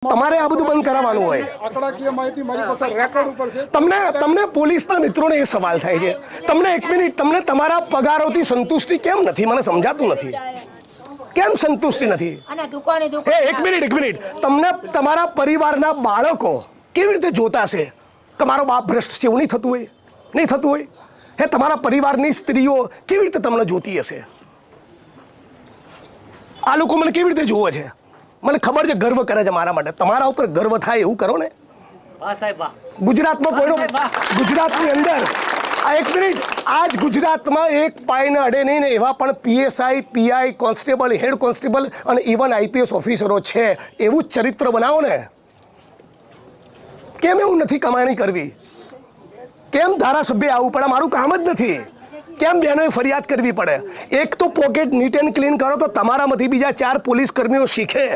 તમારે આ બધું બંધ કરાવવાનું હોય। આંકડાકીય માહિતી મારી પાસે રેકોર્ડ ઉપર છે। તમને પોલીસના મિત્રોને એ સવાલ થાય છે, તમને એક મિનિટ, તમને તમારા પગારોથી સંતુષ્ટિ કેમ નથી? મને સમજાતું નથી કેમ સંતુષ્ટિ નથી? એક મિનિટ, તમને તમારા પરિવારના બાળકો કેવી રીતે જોતા છે કે મારો બાપ ભ્રષ્ટ છે? એવું નહીં થતું હોય? હે, તમારા પરિવારની સ્ત્રીઓ કેવી રીતે તમને જોતી હશે? આ લોકો મને કેવી રીતે જોવે છે? મને ખબર છે, ગર્વ કરે છે મારા માટે। તમારા ઉપર ગર્વ થાય એવું કરો ને। ગુજરાતમાં કોઈનો, ગુજરાતની અંદર આ એક મિનિટ, આજ ગુજરાતમાં એક પાયને અડે નહીં ને એવા પણ PSI, PI, constable, head constable અને ઇવન IPS ઓફિસરો છે। એવું ચરિત્ર બનાવો ને। કેમ એવું નથી કમાણી કરવી? કેમ ધારાસભ્ય આવવું પડે? મારું કામ જ નથી। કેમ બહેનોએ ફરિયાદ કરવી પડે? એક તો પોકેટ નીટ એન્ડ ક્લીન કરો તો તમારામાંથી બીજા 4 પોલીસ કર્મીઓ શીખે।